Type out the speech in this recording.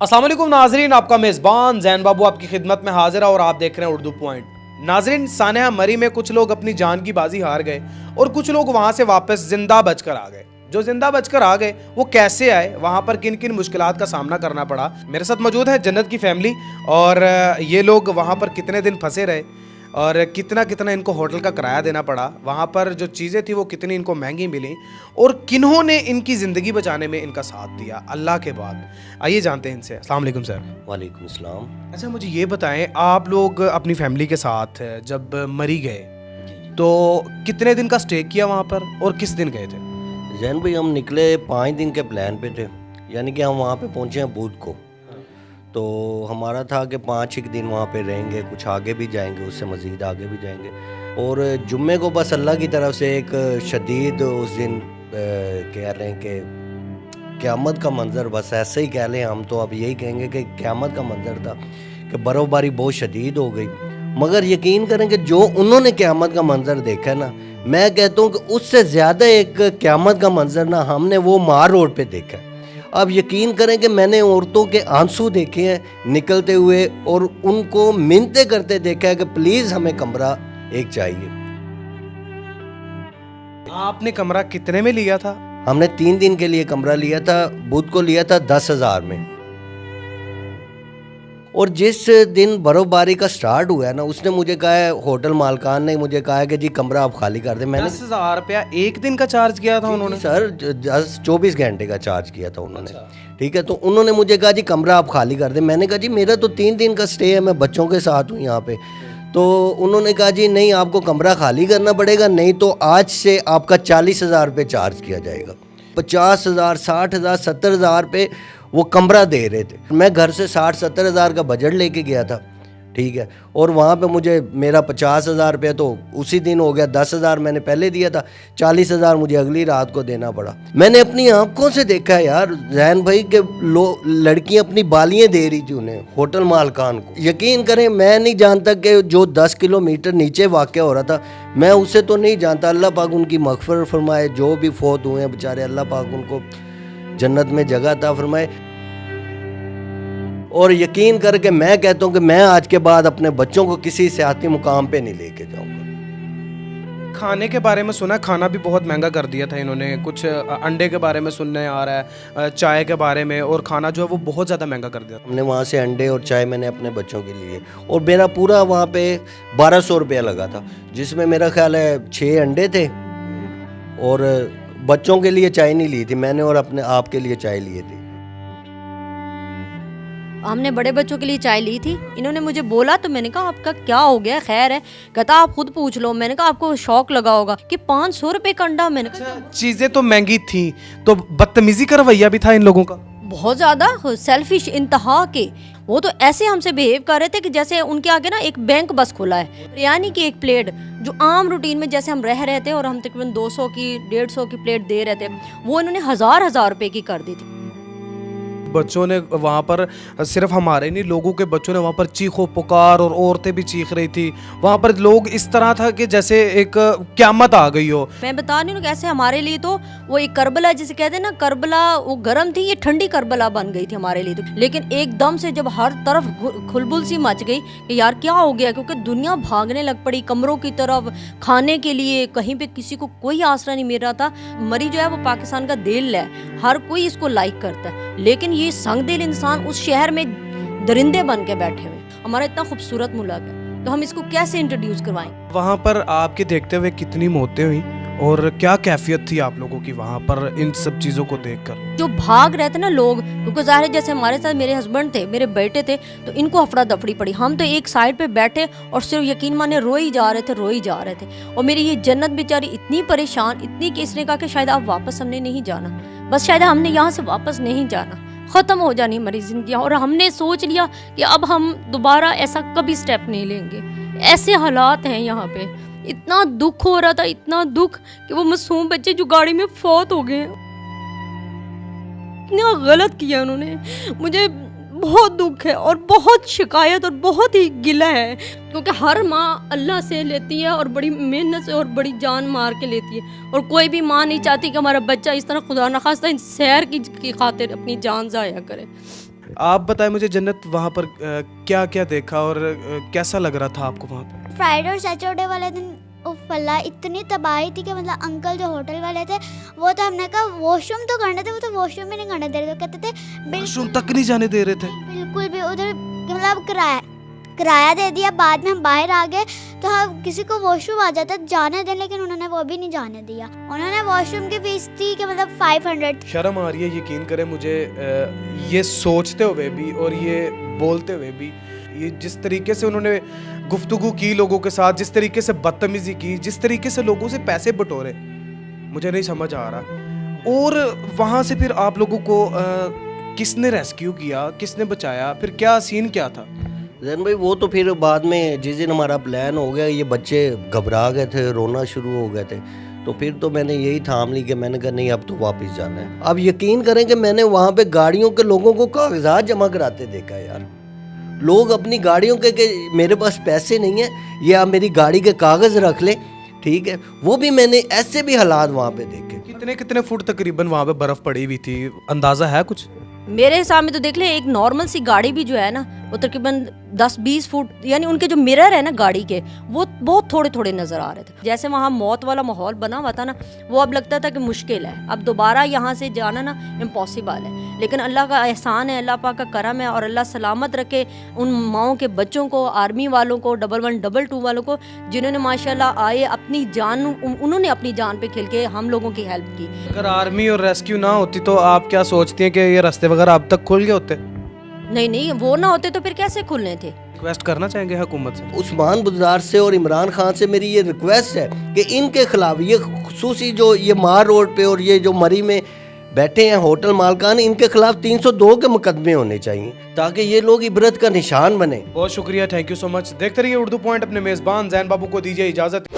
अस्सलाम वालेकुम नाजरीन, आपका मेज़बान जैन बाबू आपकी खिदमत में हाजिर है और आप देख रहे हैं उर्दू पॉइंट। नाजरीन, सानेहा मरी में कुछ लोग अपनी जान की बाजी हार गए और कुछ लोग वहां से वापस जिंदा बचकर आ गए। जो जिंदा बचकर आ गए वो कैसे आए, वहां पर किन किन मुश्किलात का सामना करना पड़ा। मेरे साथ मौजूद है जन्नत की फैमिली और ये लोग वहां पर कितने दिन फंसे रहे और कितना कितना इनको होटल का किराया देना पड़ा, वहाँ पर जो चीज़ें थी वो कितनी इनको महंगी मिली और किन्होंने इनकी ज़िंदगी बचाने में इनका साथ दिया अल्लाह के बाद। आइए जानते हैं इनसे। अस्सलाम वालेकुम सर। वालेकुम सलाम। अच्छा, मुझे ये बताएं, आप लोग अपनी फैमिली के साथ जब मरी गए तो कितने दिन का स्टे किया वहाँ पर और किस दिन गए थे? जैन भाई, हम निकले 5 दिन के प्लान पे थे, यानी कि हम वहाँ पे पहुँचे हैं बुध को। तो हमारा था कि 5 दिन वहाँ पे रहेंगे, कुछ आगे भी जाएंगे, उससे मज़ीद आगे भी जाएंगे। और जुम्मे को बस अल्लाह की तरफ से एक शदीद उस दिन कह रहे हैं कि क़यामत का मंज़र, बस ऐसे ही कह लें, हम तो अब यही कहेंगे कि क़यामत का मंज़र था कि बर्फ़बारी बहुत शदीद हो गई। मगर यकीन करें कि जो उन्होंने क़यामत का मंज़र देखा है ना, मैं कहता हूँ कि उससे ज़्यादा एक क़यामत का मंज़र ना हमने वो मार रोड पे देखा है। अब यकीन करें कि मैंने औरतों के आंसू देखे हैं निकलते हुए और उनको मिन्नतें करते देखा है कि प्लीज़ हमें कमरा एक चाहिए। आपने कमरा कितने में लिया था? हमने 3 दिन के लिए कमरा लिया था, बुध को लिया था 10,000 में। और जिस दिन बर्फबारी का स्टार्ट हुआ है ना, उसने मुझे कहा है, होटल मालकान ने मुझे कहा है कि जी कमरा आप खाली कर दें। मैंने 10,000 रुपया एक दिन का चार्ज किया था उन्होंने? सर 24 घंटे का चार्ज किया था उन्होंने। ठीक है, तो उन्होंने मुझे कहा जी कमरा आप खाली कर दें। मैंने कहा जी मेरा तो 3 दिन का स्टे है, मैं बच्चों के साथ हूँ यहाँ पे। तो उन्होंने कहा जी नहीं, आपको कमरा खाली करना पड़ेगा, नहीं तो आज से आपका 40,000 रुपये चार्ज किया जाएगा। 50,000, 60,000, 70,000 रुपये वो कमरा दे रहे थे। मैं घर से 60-70 हज़ार का बजट लेके गया था, ठीक है, और वहाँ पे मुझे मेरा 50,000 रुपये तो उसी दिन हो गया। 10,000 मैंने पहले दिया था, 40,000 मुझे अगली रात को देना पड़ा। मैंने अपनी आंखों से देखा है यार जैन भाई के लड़कियाँ अपनी बालियाँ दे रही थी उन्हें, होटल मालकान को। यकीन करें, मैं नहीं जानता कि जो 10 किलोमीटर नीचे वाक़या हो रहा था, मैं उससे तो नहीं जानता। अल्लाह पाक उनकी मग़फ़िरत फरमाए, जो भी फौत हुए हैं बेचारे, अल्लाह पाक उनको जन्नत में जगह अता फरमाए। और यकीन करके मैं कहता हूँ कि मैं आज के बाद अपने बच्चों को किसी सियाती मुकाम पे नहीं लेके जाऊँगा। खाने के बारे में सुना, खाना भी बहुत महंगा कर दिया था इन्होंने। कुछ अंडे के बारे में सुनने आ रहा है, चाय के बारे में, और खाना जो है वो बहुत ज़्यादा महंगा कर दिया। हमने वहाँ से अंडे और चाय मैंने अपने बच्चों के लिए, और मेरा पूरा वहाँ पे 1200 रुपया लगा था, जिसमें मेरा ख्याल है 6 अंडे थे और बच्चों के लिए चाय नहीं ली थी मैंने, और अपने आप के लिए चाय लिए थी। हमने बड़े बच्चों के लिए चाय ली थी। इन्होंने मुझे बोला तो मैंने कहा आपका क्या हो गया, खैर है? कहता आप खुद पूछ लो। मैंने कहा आपको शौक लगा होगा कि 500 रुपये का अंडा। मैंने कहा चीज़ें तो महंगी थी, तो बदतमीजी का रवैया भी था इन लोगों का बहुत ज़्यादा, सेल्फिश इंतहा के। वो तो ऐसे हमसे बिहेव कर रहे थे कि जैसे उनके आगे ना एक बैंक बस खुला है। बिरयानी की एक प्लेट जो आम रूटीन में जैसे हम रह रहे थे और हम तकरीबन 200 की 150 की प्लेट दे रहे थे, वो इन्होंने हज़ार रुपए की कर दी थी। बच्चों ने वहाँ पर, सिर्फ हमारे नहीं, लोगों के बच्चों ने वहाँ पर चीखो पुकार, और औरतें भी चीख रही थी। वहाँ पर लोग इस तरह था कि जैसे एक क़यामत आ गई हो। मैं बता रही हूँ कैसे हमारे लिए तो वो एक करबला जिसे कहते हैं ना, करबला वो गर्म थी, ये ठंडी करबला बन गई थी हमारे लिए तो। लेकिन एकदम से जब हर तरफ खुलबुल सी मच गई कि यार क्या हो गया, क्योंकि दुनिया भागने लग पड़ी कमरों की तरफ, खाने के लिए। कहीं पे किसी को कोई आसरा नहीं मिल रहा था। मरी जो है वो पाकिस्तान का दिल है, हर कोई इसको लाइक करता है, लेकिन ये संगदिल इंसान उस शहर में दरिंदे बन के बैठे हुए। हमारा इतना खूबसूरत मुल्क है, तो हम इसको कैसे इंट्रोड्यूस करवाएं? वहाँ पर आपके देखते हुए कितनी मौतें हुई और क्या कैफियत थी आप लोगों की वहाँ पर इन सब चीज़ों को देखकर? जो भाग रहे थे ना लोग, क्योंकि ज़ाहिर है जैसे हमारे साथ मेरे हस्बैंड थे, मेरे बेटे थे, तो इनको अफरा दफड़ी पड़ी। हम तो एक साइड पे बैठे और सिर्फ यकीन माने रोई जा रहे थे। और मेरी ये जन्नत बेचारी इतनी परेशान, इतनी कि इसने कहा कि शायद आप वापस हमने नहीं जाना, बस शायद हमने यहाँ से वापस नहीं जाना, ख़त्म हो जानी हमारी ज़िंदगी। और हमने सोच लिया कि अब हम दोबारा ऐसा कभी स्टेप नहीं लेंगे। ऐसे हालात हैं यहाँ पे। इतना दुख हो रहा था, इतना दुख कि वो मासूम बच्चे जो गाड़ी में फौत हो गए, इतना गलत किया उन्होंने। मुझे बहुत दुख है और बहुत शिकायत और बहुत ही गिला है, क्योंकि हर माँ अल्लाह से लेती है और बड़ी मेहनत से और बड़ी जान मार के लेती है, और कोई भी माँ नहीं चाहती कि हमारा बच्चा इस तरह खुदा न खास्ता इन सैर की खातिर अपनी जान ज़ाया करे। आप बताएं मुझे जन्नत, वहाँ पर क्या क्या देखा और कैसा लग रहा था आपको वहाँ पे? फ्राइडे और सैटरडे वाले दिन फल्ला इतनी तबाही थी कि मतलब अंकल जो होटल वाले थे वो तो हमने कहा वॉशरूम तो करने थे, वो तो वॉशरूम भी नहीं करने दे रहे थे, कहते थे वॉशरूम तक नहीं जाने दे रहे थे। बिल्कुल भी। उधर मतलब किराया दे दिया, बाद में हम बाहर आ गए तो हम किसी को वॉशरूम आ जाता जाने दें, लेकिन उन्होंने वो भी नहीं जाने दिया। उन्होंने वॉशरूम की फीस थी कि मतलब 500। शर्म आ रही है, यकीन करें मुझे ये सोचते हुए भी और ये बोलते हुए भी, ये जिस तरीके से उन्होंने गुफ्तगू की लोगों के साथ, जिस तरीके से बदतमीजी की, जिस तरीके से लोगों से पैसे बटोरे, मुझे नहीं समझ आ रहा। और वहाँ से फिर आप लोगों को किसने रेस्क्यू किया, किसने बचाया, फिर क्या सीन क्या था? जैन भाई वो तो फिर बाद में जिस दिन हमारा प्लान हो गया, ये बच्चे घबरा गए थे, रोना शुरू हो गए थे, तो फिर तो मैंने यही थाम ली कि मैंने कहा नहीं अब तो वापस जाना है। अब यकीन करें कि मैंने वहाँ पे गाड़ियों के लोगों को कागजात जमा कराते देखा यार। लोग अपनी गाड़ियों के मेरे पास पैसे नहीं है, ये आप मेरी गाड़ी के कागज़ रख ले, ठीक है। वो भी मैंने ऐसे भी हालात वहाँ पे देखे। कितने कितने फुट तकरीबन वहाँ पे बर्फ़ पड़ी हुई थी, अंदाज़ा है कुछ? मेरे हिसाब में तो देख ले, एक नॉर्मल सी गाड़ी भी जो है ना वो तकरीबन 10-20 फुट, यानी उनके जो मिरर है ना गाड़ी के, वो बहुत थोड़े थोड़े नज़र आ रहे थे। जैसे वहाँ मौत वाला माहौल बना हुआ था ना, वो अब लगता था कि मुश्किल है, अब दोबारा यहाँ से जाना ना इम्पॉसिबल है। लेकिन अल्लाह का एहसान है, अल्लाह पाक का करम है, और अल्लाह सलामत रखे उन माओं के बच्चों को, आर्मी वालों को, 1122 वालों को, जिन्होंने माशाल्लाह आए अपनी जान, उन्होंने अपनी जान पे खेल के हम लोगों की हेल्प की। अगर आर्मी और रेस्क्यू ना होती तो आप क्या सोचती हैं कि ये रास्ते वगैरह अब तक खुल गए होते? नहीं, वो ना होते तो फिर कैसे खुलने थे। रिक्वेस्ट करना चाहेंगे हुकूमत से? उस्मान बुज़दार से और इमरान खान से मेरी ये रिक्वेस्ट है कि इनके खिलाफ ये खुसूसी जो ये मार रोड पे और ये जो मरी में बैठे हैं होटल मालकान, इनके खिलाफ 302 के मुकदमे होने चाहिए ताकि ये लोग इबरत का निशान बने। बहुत शुक्रिया, थैंक यू सो मच। देखते रहिए उर्दू पॉइंट, अपने मेज़बान जैन बाबू को दीजिए इजाज़त।